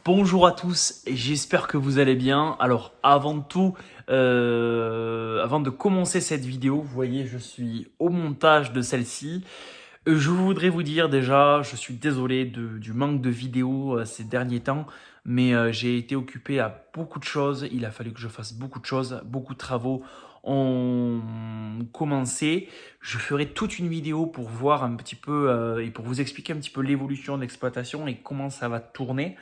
Bonjour à tous, j'espère que vous allez bien. Alors avant de tout, avant de commencer cette vidéo, vous voyez je suis au montage de celle-ci. Je voudrais vous dire déjà, je suis désolé du manque de vidéos ces derniers temps, mais j'ai été occupé à beaucoup de choses. Il a fallu que je fasse beaucoup de choses, beaucoup de travaux ont commencé. Je ferai toute une vidéo pour voir un petit peu et pour vous expliquer un petit peu l'évolution de l'exploitation et comment ça va tourner.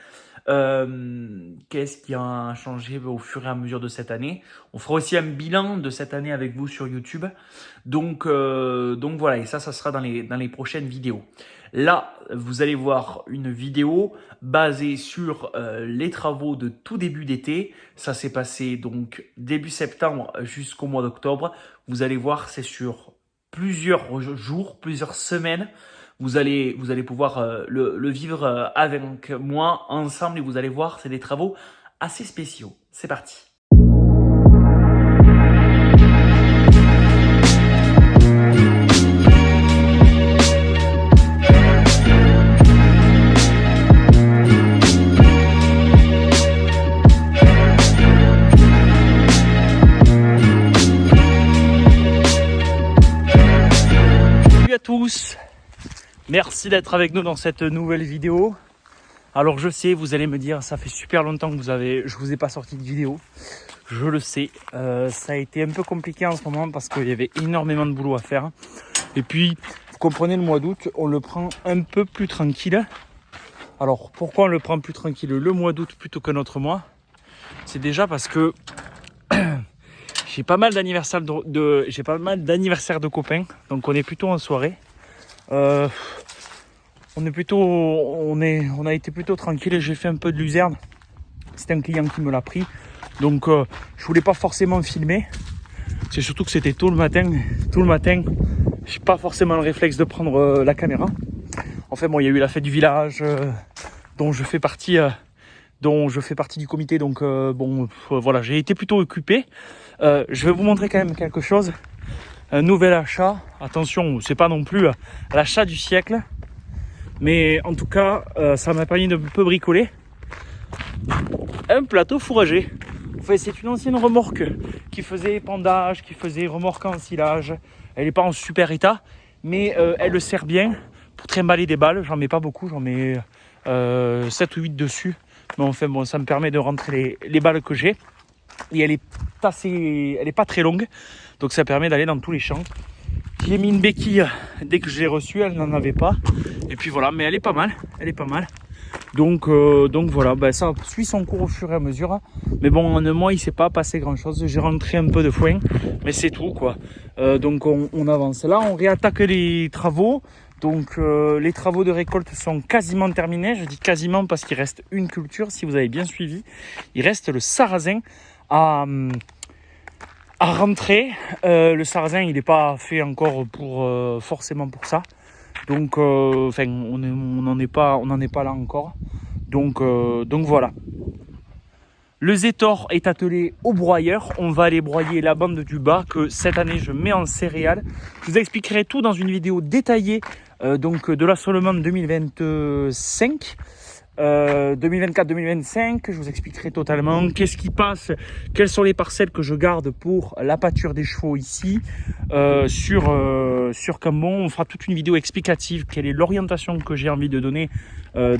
Qu'est-ce qui a changé au fur et à mesure de cette année. On fera aussi un bilan de cette année avec vous sur YouTube. Donc voilà, et ça sera dans les prochaines vidéos. Là, vous allez voir une vidéo basée sur les travaux de tout début d'été. Ça s'est passé donc début septembre jusqu'au mois d'octobre. Vous allez voir, c'est sur plusieurs jours, plusieurs semaines. Vous allez pouvoir le vivre avec moi ensemble et vous allez voir, c'est des travaux assez spéciaux. C'est parti. Salut à tous. Merci d'être avec nous dans cette nouvelle vidéo. Alors je sais, vous allez me dire, ça fait super longtemps que je vous ai pas sorti de vidéo. Je le sais, ça a été un peu compliqué en ce moment parce qu'il y avait énormément de boulot à faire. Et puis, vous comprenez, le mois d'août, on le prend un peu plus tranquille. Alors pourquoi on le prend plus tranquille le mois d'août plutôt qu'un autre mois? C'est déjà parce que j'ai pas mal d'anniversaires de copains, donc on est plutôt en soirée. On a été plutôt tranquille et j'ai fait un peu de luzerne. C'est un client qui me l'a pris, donc je voulais pas forcément filmer. C'est surtout que c'était tôt le matin, j'ai pas forcément le réflexe de prendre la caméra. Enfin bon, il y a eu la fête du village dont je fais partie du comité, donc voilà, j'ai été plutôt occupé. Je vais vous montrer quand même quelque chose. Un nouvel achat, attention, c'est pas non plus l'achat du siècle, mais en tout cas ça m'a permis de un peu bricoler un plateau fourragé. Enfin, c'est une ancienne remorque qui faisait épandage, qui faisait remorque en silage. Elle n'est pas en super état, mais elle le sert bien pour trimballer des balles. J'en mets pas beaucoup, j'en mets 7 ou 8 dessus, mais enfin bon, ça me permet de rentrer les balles que j'ai. Et elle est pas très longue, donc ça permet d'aller dans tous les champs. J'ai mis une béquille dès que je l'ai reçue, elle n'en avait pas. Et puis voilà, mais elle est pas mal. Donc voilà, ça suit son cours au fur et à mesure. Mais bon, en un mois, il ne s'est pas passé grand chose. J'ai rentré un peu de foin, mais c'est tout quoi. Donc on avance. Là, on réattaque les travaux. Donc les travaux de récolte sont quasiment terminés. Je dis quasiment parce qu'il reste une culture, si vous avez bien suivi. Il reste le sarrasin à rentrer. Le sarrasin, il n'est pas fait encore forcément pour ça. Donc on n'en est pas là encore. Donc voilà. Le Zetor est attelé au broyeur. On va aller broyer la bande du bas que cette année je mets en céréales. Je vous expliquerai tout dans une vidéo détaillée de l'assolement 2025. 2024-2025, je vous expliquerai totalement qu'est-ce qui passe, quelles sont les parcelles que je garde pour la pâture des chevaux ici sur Cambon. On fera toute une vidéo explicative, quelle est l'orientation que j'ai envie de donner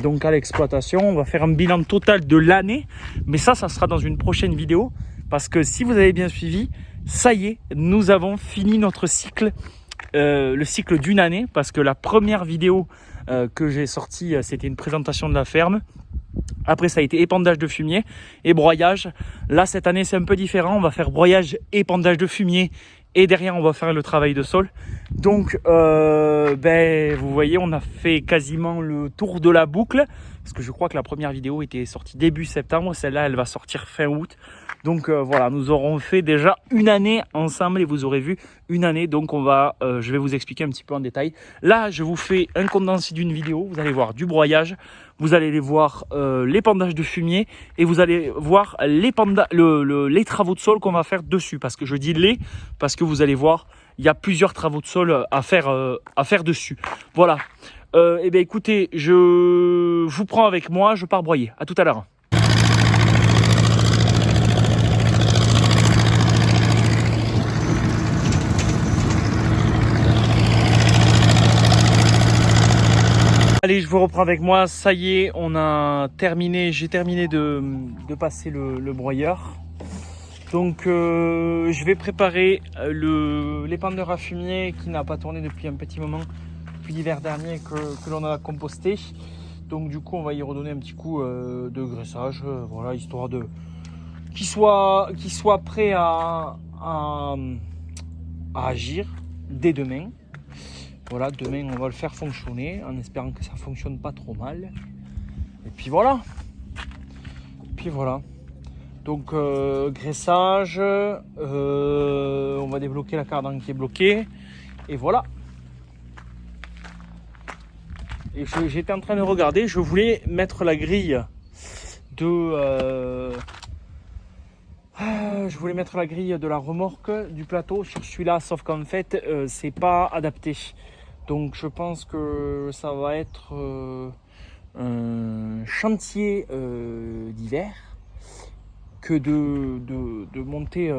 donc à l'exploitation. On va faire un bilan total de l'année, mais ça sera dans une prochaine vidéo, parce que si vous avez bien suivi, ça y est, nous avons fini notre cycle, le cycle d'une année, parce que la première vidéo que j'ai sorti, c'était une présentation de la ferme. Après, ça a été épandage de fumier et broyage. Là, cette année, c'est un peu différent. On va faire broyage, épandage de fumier et derrière, on va faire le travail de sol. Donc, vous voyez, on a fait quasiment le tour de la boucle, parce que je crois que la première vidéo était sortie début septembre. Celle-là, elle va sortir fin août. Donc voilà, nous aurons fait déjà une année ensemble et vous aurez vu une année. Donc je vais vous expliquer un petit peu en détail. Là, je vous fais un condensé d'une vidéo. Vous allez voir du broyage, vous allez voir l'épandage de fumier et vous allez voir les travaux de sol qu'on va faire dessus. Parce que je dis les, parce que vous allez voir, il y a plusieurs travaux de sol à faire dessus. Voilà. Eh bien écoutez, je vous prends avec moi, je pars broyer. À tout à l'heure. Allez, je vous reprends avec moi. Ça y est, on a terminé. J'ai terminé de passer le broyeur. Donc, je vais préparer l'épandeur à fumier qui n'a pas tourné depuis un petit moment, depuis l'hiver dernier que l'on a composté. Donc, du coup, on va y redonner un petit coup de graissage, voilà, histoire de qu'il soit prêt à agir dès demain. Voilà, demain on va le faire fonctionner en espérant que ça fonctionne pas trop mal. Et puis voilà. Donc graissage, on va débloquer la cardan qui est bloquée. Et voilà. Et j'étais en train de regarder, je voulais mettre la grille de la remorque du plateau sur celui-là, sauf qu'en fait c'est pas adapté. Donc je pense que ça va être un chantier d'hiver que de monter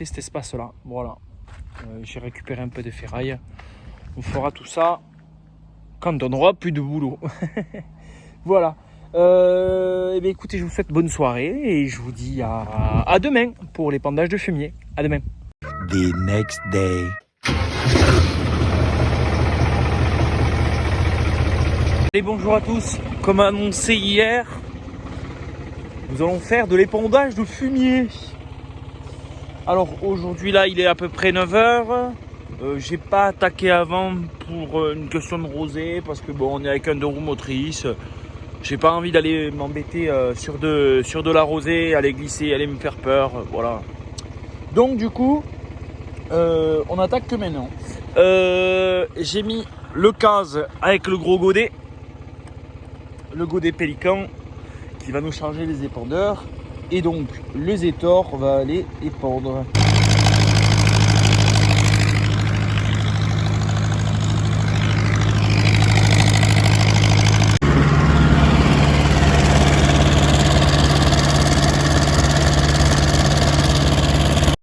cet espace-là. Voilà. J'ai récupéré un peu de ferraille. On fera tout ça quand on n'aura plus de boulot. Voilà. Et bien écoutez, je vous souhaite bonne soirée et je vous dis à demain pour l'épandage de fumier. À demain. The next day. Allez, bonjour à tous. Comme annoncé hier, nous allons faire de l'épandage de fumier. Alors aujourd'hui là, il est à peu près 9h. J'ai pas attaqué avant pour une question de rosée parce que bon, on est avec un 2 roues motrices. J'ai pas envie d'aller m'embêter sur de la rosée, aller glisser, aller me faire peur, voilà. Donc du coup, on attaque que maintenant. J'ai mis le case avec le gros godet, le godet Pélican qui va nous charger les épandeurs. Et donc le Zétor va aller épandre.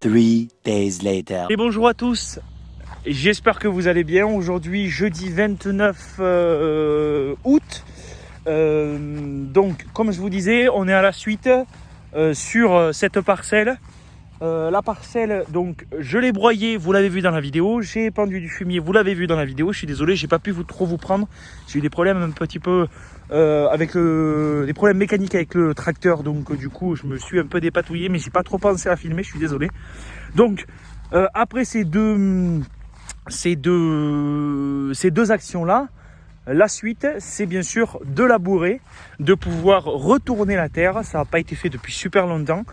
Three days later. Et bonjour à tous, j'espère que vous allez bien. Aujourd'hui jeudi 29 août. Donc comme je vous disais, on est à la suite sur cette parcelle. La parcelle, donc je l'ai broyée, vous l'avez vu dans la vidéo. J'ai épandu du fumier, vous l'avez vu dans la vidéo. Je suis désolé, j'ai pas pu trop vous prendre. J'ai eu des problèmes un petit peu avec des problèmes mécaniques avec le tracteur. Donc du coup je me suis un peu dépatouillé, mais j'ai pas trop pensé à filmer, je suis désolé. Donc après ces deux actions là, la suite, c'est bien sûr de labourer, de pouvoir retourner la terre. Ça n'a pas été fait depuis super longtemps.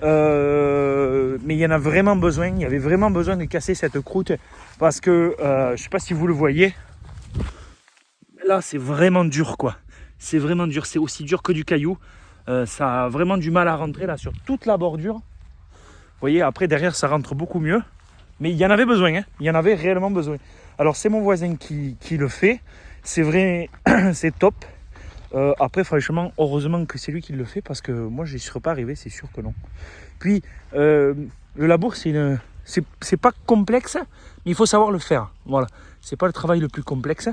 Mais il y en a vraiment besoin. Il y avait vraiment besoin de casser cette croûte. Parce que, je ne sais pas si vous le voyez. Là, c'est vraiment dur, quoi. C'est vraiment dur. C'est aussi dur que du caillou. Ça a vraiment du mal à rentrer, là, sur toute la bordure. Vous voyez, après, derrière, ça rentre beaucoup mieux. Mais il y en avait besoin, hein. Il y en avait réellement besoin. Alors, c'est mon voisin qui le fait. C'est vrai, c'est top. Après, franchement, heureusement que c'est lui qui le fait parce que moi, je n'y serais pas arrivé, c'est sûr que non. Puis, le labour, c'est pas complexe, mais il faut savoir le faire. Voilà, c'est pas le travail le plus complexe,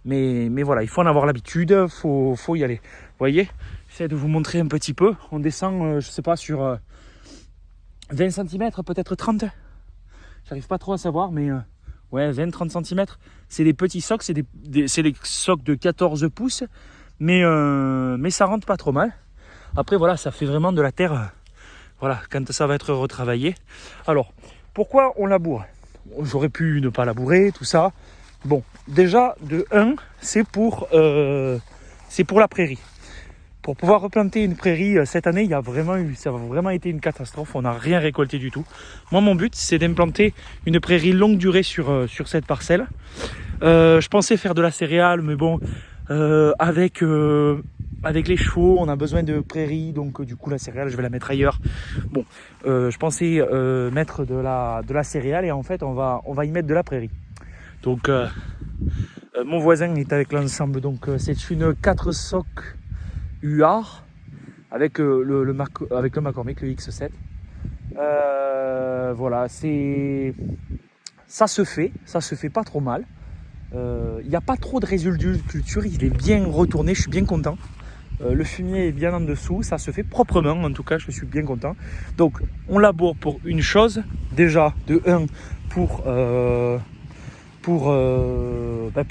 mais voilà, il faut en avoir l'habitude, faut y aller. Vous voyez, j'essaie de vous montrer un petit peu. On descend, je sais pas, sur 20 cm, peut-être 30. J'arrive pas trop à savoir, mais ouais, 20-30 cm. C'est des petits socs, c'est des socs de 14 pouces. Mais ça rentre pas trop mal. Après voilà, ça fait vraiment de la terre, voilà, quand ça va être retravaillé. Alors, pourquoi on laboure? J'aurais pu ne pas labourer, tout ça. Bon, déjà, de 1, c'est pour la prairie. Pour pouvoir replanter une prairie cette année, ça a vraiment été une catastrophe. On n'a rien récolté du tout. Moi, mon but, c'est d'implanter une prairie longue durée sur cette parcelle. Je pensais faire de la céréale, mais bon, avec les chevaux, on a besoin de prairie, donc du coup la céréale, je vais la mettre ailleurs. Bon, je pensais mettre de la céréale et en fait, on va y mettre de la prairie. Donc, mon voisin est avec l'ensemble, donc c'est une 4 socs UR avec le McCormick, le X7. Voilà, ça se fait pas trop mal. Il n'y a pas trop de résidus de culture, il est bien retourné, je suis bien content. Le fumier est bien en dessous, ça se fait proprement, en tout cas je suis bien content. Donc on laboure pour une chose, déjà de 1 pour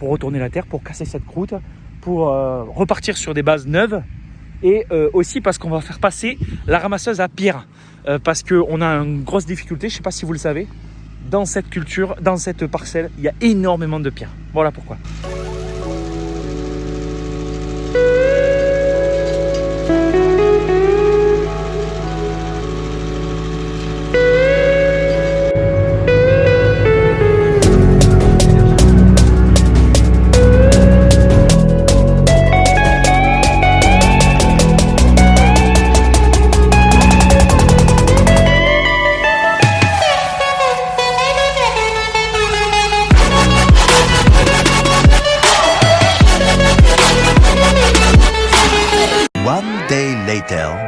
retourner la terre, pour casser cette croûte, pour repartir sur des bases neuves. Et aussi parce qu'on va faire passer la ramasseuse à pierre. Parce qu'on a une grosse difficulté, je ne sais pas si vous le savez, dans cette culture, dans cette parcelle, il y a énormément de pierres. Voilà pourquoi. One day later.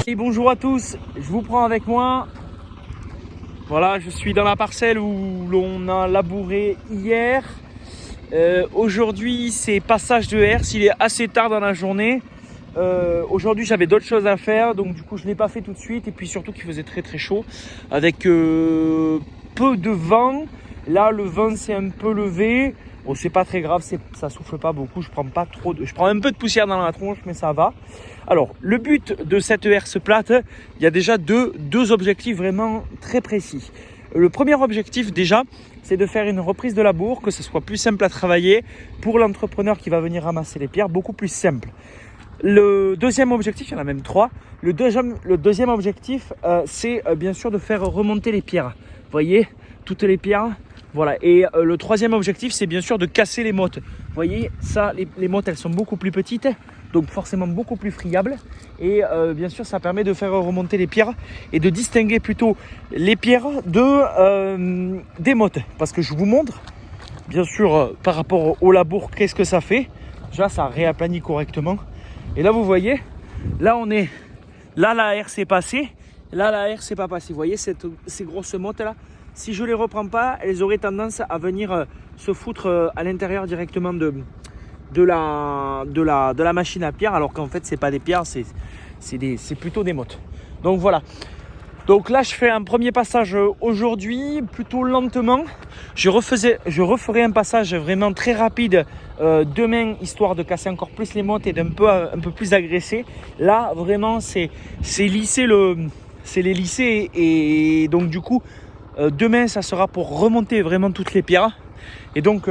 Et bonjour à tous, je vous prends avec moi. Voilà, je suis dans la parcelle où l'on a labouré hier. Aujourd'hui, c'est passage de herse, il est assez tard dans la journée. Aujourd'hui, j'avais d'autres choses à faire, donc du coup, je ne l'ai pas fait tout de suite. Et puis surtout qu'il faisait très très chaud, avec peu de vent. Là, le vent s'est un peu levé. Bon, c'est pas très grave, ça souffle pas beaucoup. Je prends un peu de poussière dans la tronche, mais ça va. Alors, le but de cette herse plate, il y a déjà deux objectifs vraiment très précis. Le premier objectif déjà, c'est de faire une reprise de labour, que ce soit plus simple à travailler pour l'entrepreneur qui va venir ramasser les pierres, beaucoup plus simple. Le deuxième objectif, il y en a même 3. Le deuxième objectif, c'est bien sûr de faire remonter les pierres. Vous voyez, toutes les pierres. Voilà. Et le troisième objectif, c'est bien sûr de casser les mottes. Vous voyez, ça, les mottes, elles sont beaucoup plus petites, donc forcément beaucoup plus friables. Et bien sûr, ça permet de faire remonter les pierres et de distinguer plutôt les pierres des mottes. Parce que je vous montre, bien sûr, par rapport au labour, qu'est-ce que ça fait. Déjà, ça réaplanit correctement. Et là, vous voyez, là, la herse est passée. Là, la herse n'est pas passée. Vous voyez, ces grosses mottes-là, si je ne les reprends pas, elles auraient tendance à venir se foutre à l'intérieur directement de la machine à pierre, alors qu'en fait, ce n'est pas des pierres, c'est plutôt des mottes. Donc voilà. Donc là, je fais un premier passage aujourd'hui, plutôt lentement. Je referai un passage vraiment très rapide demain, histoire de casser encore plus les mottes et d'un peu un peu plus agresser. Là, vraiment, c'est les lycées et donc du coup, demain, ça sera pour remonter vraiment toutes les pierres. Et donc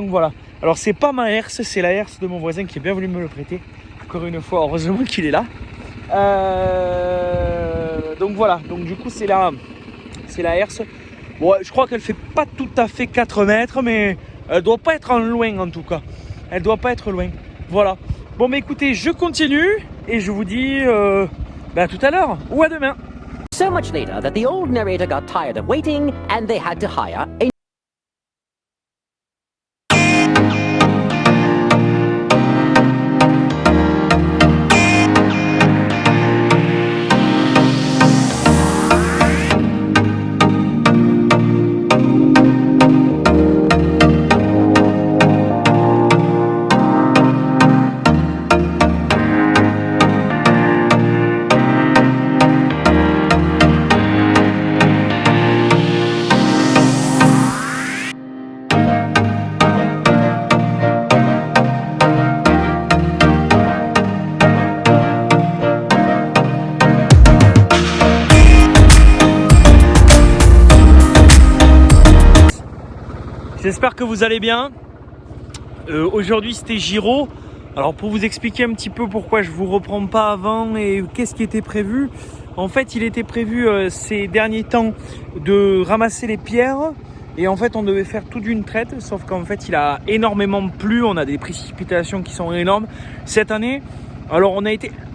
voilà. Alors, c'est pas ma herse, c'est la herse de mon voisin qui est bien venu me le prêter. Encore une fois, heureusement qu'il est là. Donc voilà. Donc du coup, c'est la herse. Bon, je crois qu'elle fait pas tout à fait 4 mètres, mais elle doit pas être en loin en tout cas. Elle doit pas être loin. Voilà. Bon, mais écoutez, je continue et je vous dis à tout à l'heure ou à demain. So much later that the old narrator got tired of waiting and they had to hire a J'espère que vous allez bien. Aujourd'hui c'était Giro. Alors pour vous expliquer un petit peu pourquoi je vous reprends pas avant et qu'est-ce qui était prévu. En fait il était prévu ces derniers temps de ramasser les pierres Et en fait, on devait faire tout d'une traite, sauf qu'en fait, il a énormément plu. On a des précipitations qui sont énormes cette année. Alors,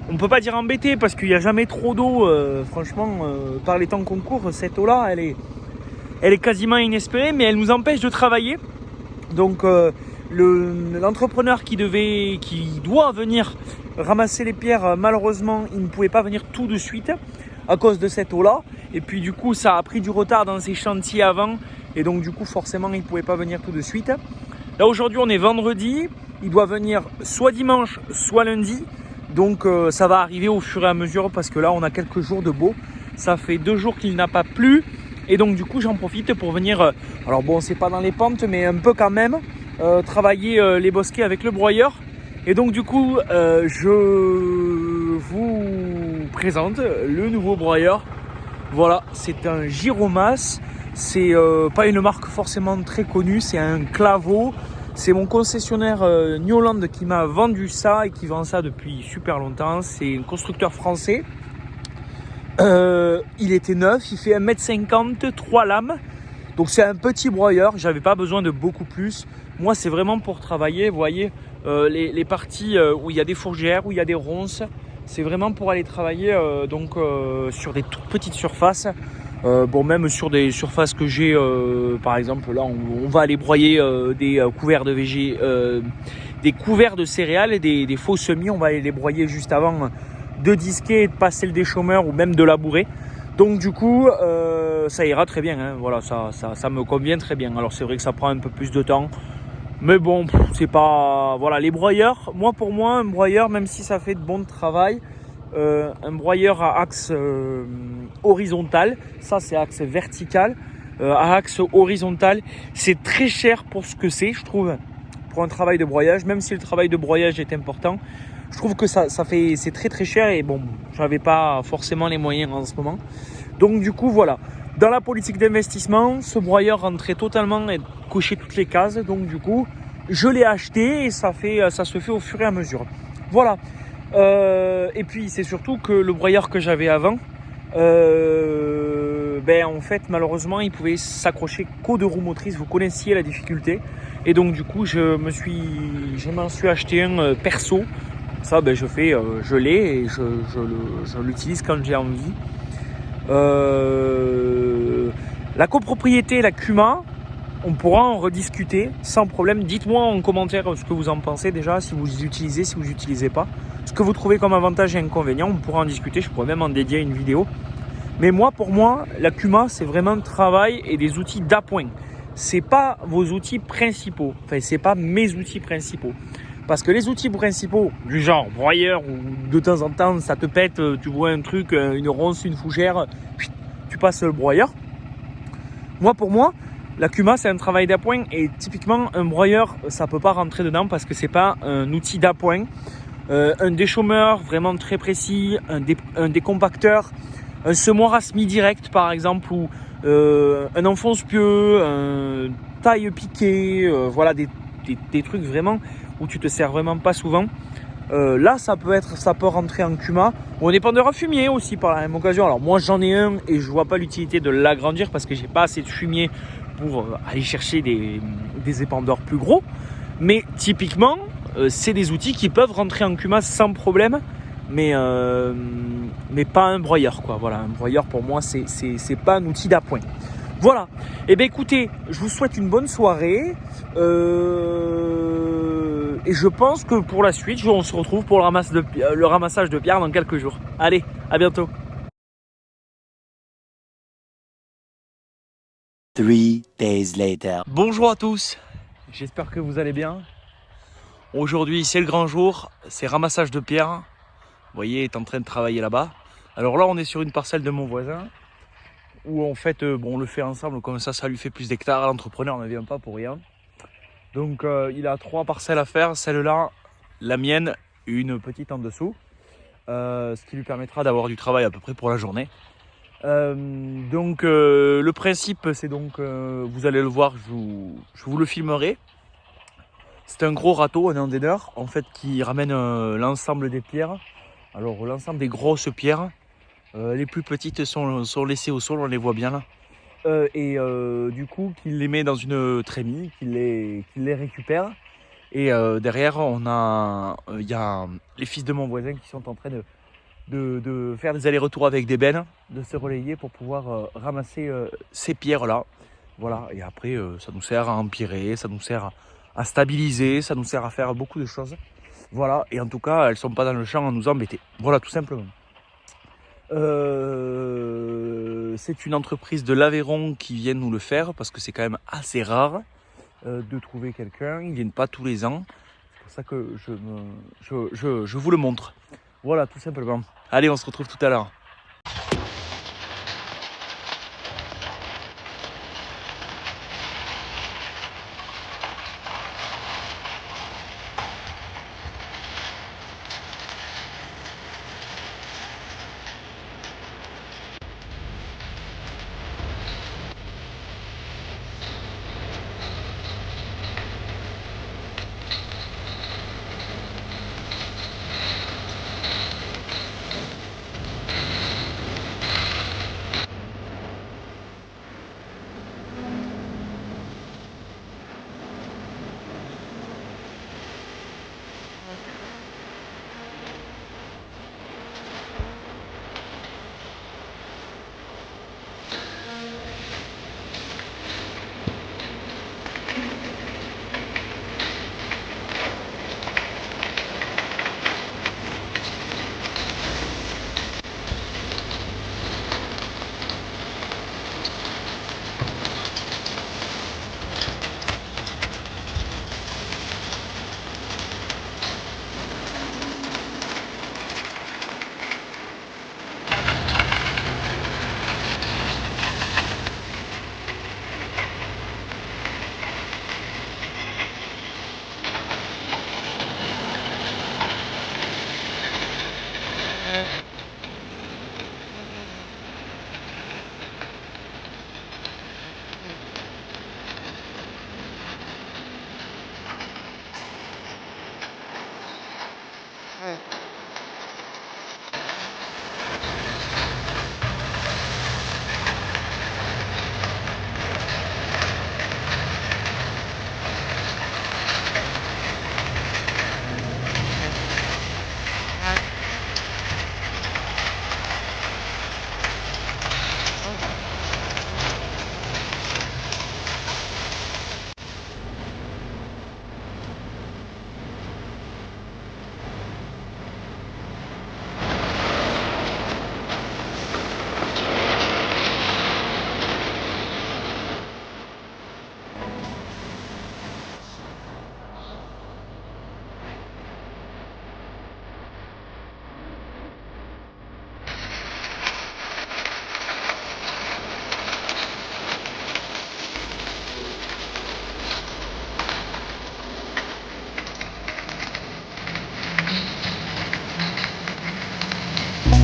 on peut pas dire embêté parce qu'il n'y a jamais trop d'eau. Franchement, par les temps qu'on court, cette eau-là, elle est quasiment inespérée, mais elle nous empêche de travailler. Donc, l'entrepreneur qui doit venir ramasser les pierres, malheureusement, il ne pouvait pas venir tout de suite à cause de cette eau-là. Et puis, du coup, ça a pris du retard dans ses chantiers avant. Et donc du coup forcément il ne pouvait pas venir tout de suite. Là aujourd'hui on est vendredi, il doit venir soit dimanche soit lundi. Donc ça va arriver au fur et à mesure parce que là on a quelques jours de beau. Ça fait 2 jours qu'il n'a pas plu. Et donc du coup j'en profite pour venir, alors bon c'est pas dans les pentes mais un peu quand même, travailler les bosquets avec le broyeur. Et donc du coup je vous présente le nouveau broyeur. Voilà, c'est un Gyromas. C'est pas une marque forcément très connue, c'est un Clavo. C'est mon concessionnaire New Holland qui m'a vendu ça et qui vend ça depuis super longtemps. C'est un constructeur français. Il était neuf, il fait 1m50, 3 lames. Donc c'est un petit broyeur, j'avais pas besoin de beaucoup plus. Moi c'est vraiment pour travailler, vous voyez, les parties où il y a des fourgères, où il y a des ronces. C'est vraiment pour aller travailler sur des toutes petites surfaces. Bon, même sur des surfaces que j'ai, par exemple, là, on va aller broyer des couverts des couverts de céréales et des faux semis. On va aller les broyer juste avant de disquer et de passer le déchaumeur ou même de labourer. Donc, du coup, ça ira très bien. Hein. Voilà, ça me convient très bien. Alors, c'est vrai que ça prend un peu plus de temps. Mais bon, c'est pas... Voilà, les broyeurs, pour moi, un broyeur, même si ça fait de bon travail, un broyeur à axe horizontal, ça c'est axe vertical, à axe horizontal, c'est très cher pour ce que c'est, je trouve, pour un travail de broyage, même si le travail de broyage est important, je trouve que c'est très très cher et bon, j'avais pas forcément les moyens en ce moment. Donc du coup, voilà. Dans la politique d'investissement, ce broyeur rentrait totalement et cochait toutes les cases. Donc du coup, je l'ai acheté et ça se fait au fur et à mesure. Voilà. Et puis c'est surtout que le broyeur que j'avais avant, en fait malheureusement il pouvait s'accrocher qu'aux 2 roues motrices. Vous connaissiez la difficulté. Et donc du coup je m'en suis acheté un perso. Ça je l'ai et je l'utilise quand j'ai envie. La copropriété, la Kuma, on pourra en rediscuter sans problème. Dites-moi en commentaire ce que vous en pensez déjà, si vous utilisez, si vous n'utilisez pas. Ce que vous trouvez comme avantage et inconvénient, on pourra en discuter. Je pourrais même en dédier une vidéo. Mais pour moi, la Kuma, c'est vraiment un travail et des outils d'appoint. C'est pas vos outils principaux. Enfin, c'est pas mes outils principaux. Parce que les outils principaux, du genre broyeur, ou de temps en temps ça te pète, tu vois un truc, une ronce, une fougère, tu passes le broyeur. Pour moi, la Kuma c'est un travail d'appoint et typiquement un broyeur ça peut pas rentrer dedans parce que c'est pas un outil d'appoint. Un déchaumeur vraiment très précis, un décompacteur, un semoir à semi-direct par exemple ou un enfonce-pieux, un taille-piqué, voilà des trucs vraiment où tu te sers vraiment pas souvent. Là ça peut rentrer en Kuma ou un épandeur à fumier aussi par la même occasion. Alors moi j'en ai un et je vois pas l'utilité de l'agrandir parce que j'ai pas assez de fumier pour aller chercher des épandeurs plus gros. Mais typiquement c'est des outils qui peuvent rentrer en Kuma sans problème, mais pas un broyeur quoi. Voilà, un broyeur pour moi c'est pas un outil d'appoint. Voilà. Et bien écoutez, je vous souhaite une bonne soirée. Et je pense que pour la suite, on se retrouve pour le ramassage de pierres dans quelques jours. Allez, à bientôt. 3 days later. Bonjour à tous, j'espère que vous allez bien. Aujourd'hui, c'est le grand jour, c'est ramassage de pierres. Vous voyez, il est en train de travailler là-bas. Alors là, on est sur une parcelle de mon voisin où en fait, on le fait ensemble, comme ça lui fait plus d'hectares. L'entrepreneur ne vient pas pour rien. Donc il a 3 parcelles à faire, celle-là, la mienne, une petite en dessous, ce qui lui permettra d'avoir du travail à peu près pour la journée. Le principe c'est vous allez le voir, je vous le filmerai. C'est un gros râteau, un endaineur en fait qui ramène l'ensemble des pierres. Alors l'ensemble des grosses pierres, les plus petites sont laissées au sol, on les voit bien là. Du coup qu'il les met dans une trémie, qu'il les récupère. Et derrière, il y a les fils de mon voisin qui sont en train de faire des allers-retours avec des bennes, de se relayer pour pouvoir ramasser ces pierres-là. Voilà, et après, ça nous sert à empirer, ça nous sert à stabiliser, ça nous sert à faire beaucoup de choses. Voilà, et en tout cas, elles ne sont pas dans le champ à nous embêter. Voilà, tout simplement. C'est une entreprise de l'Aveyron qui vient nous le faire, parce que c'est quand même assez rare de trouver quelqu'un. Ils ne viennent pas tous les ans. C'est pour ça que je vous le montre. Voilà, tout simplement. Allez, on se retrouve tout à l'heure.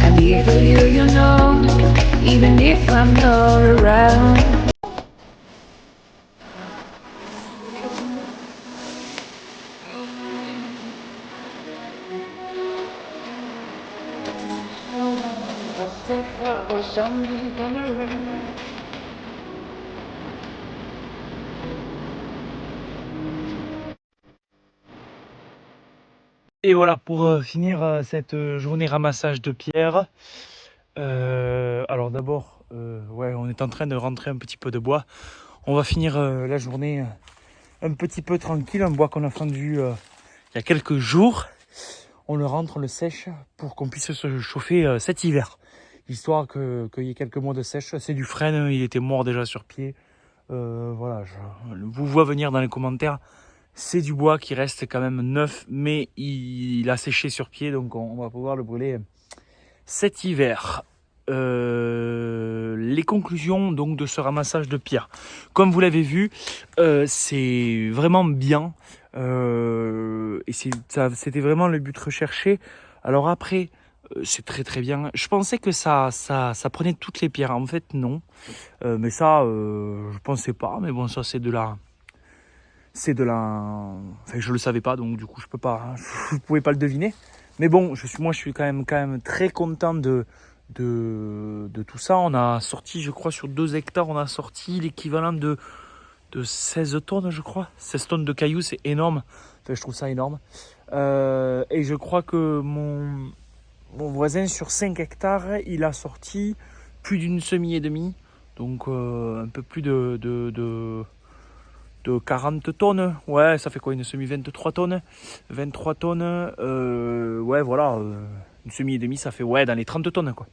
I'm here for you, you know, even if I'm not around. Et voilà pour finir cette journée ramassage de pierres. Alors d'abord, ouais, on est en train de rentrer un petit peu de bois. On va finir la journée un petit peu tranquille, un bois qu'on a fendu il y a quelques jours. On le rentre, on le sèche pour qu'on puisse se chauffer cet hiver. Histoire qu'il y ait quelques mois de sèche. C'est du frêne, il était mort déjà sur pied. Voilà, je vous vois venir dans les commentaires. C'est du bois qui reste quand même neuf, mais il a séché sur pied, donc on va pouvoir le brûler cet hiver. Les conclusions donc de ce ramassage de pierres. Comme vous l'avez vu, c'est vraiment bien. Et c'était vraiment le but recherché. Alors après, c'est très très bien. Je pensais que ça prenait toutes les pierres. En fait, non. Mais ça, je pensais pas. Mais bon, ça c'est de la... Enfin, je le savais pas, donc du coup, je pouvais pas le deviner. Mais bon, moi, je suis quand même très content de de tout ça. On a sorti, je crois, sur 2 hectares, on a sorti l'équivalent de 16 tonnes, je crois. 16 tonnes de cailloux, c'est énorme. Enfin, je trouve ça énorme. Et je crois que mon voisin, sur 5 hectares, il a sorti plus d'une semis et demie. Donc, un peu plus de 40 tonnes. Ouais, ça fait quoi, une semis? 23 tonnes. 23 tonnes. Ouais, voilà. Une semis et demie, ça fait, ouais, dans les 30 tonnes, quoi.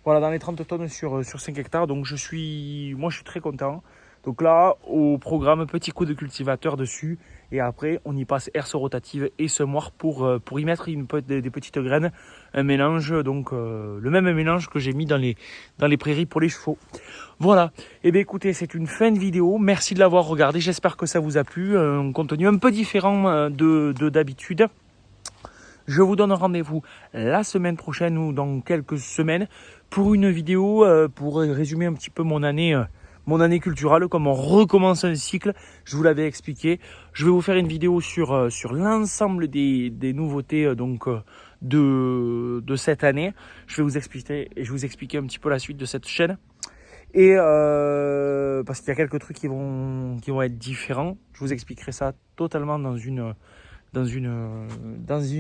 Voilà, dans les 30 tonnes sur 5 hectares. Donc, moi, je suis très content. Donc là, au programme, petit coup de cultivateur dessus. Et après, on y passe herse rotative et semoir pour y mettre des petites graines. Un mélange, donc le même mélange que j'ai mis dans les prairies pour les chevaux. Voilà. Et bien écoutez, c'est une fin de vidéo. Merci de l'avoir regardé. J'espère que ça vous a plu. Un contenu un peu différent de d'habitude. Je vous donne rendez-vous la semaine prochaine ou dans quelques semaines pour une vidéo pour résumer un petit peu mon année culturelle, comme on recommence un cycle. Je vous l'avais expliqué. Je vais vous faire une vidéo sur l'ensemble des nouveautés de cette année. Je vais vous expliquer un petit peu la suite de cette chaîne. Et parce qu'il y a quelques trucs qui vont être différents. Je vous expliquerai ça totalement dans une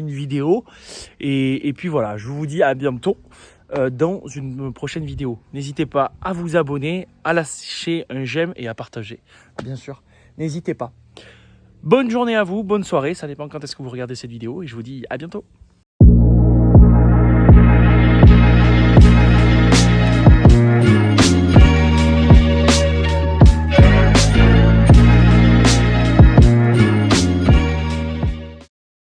vidéo. Et puis voilà, je vous dis à bientôt dans une prochaine vidéo. N'hésitez pas à vous abonner, à lâcher un j'aime et à partager, bien sûr. N'hésitez pas. Bonne journée à vous, bonne soirée, ça dépend quand est-ce que vous regardez cette vidéo et je vous dis à bientôt.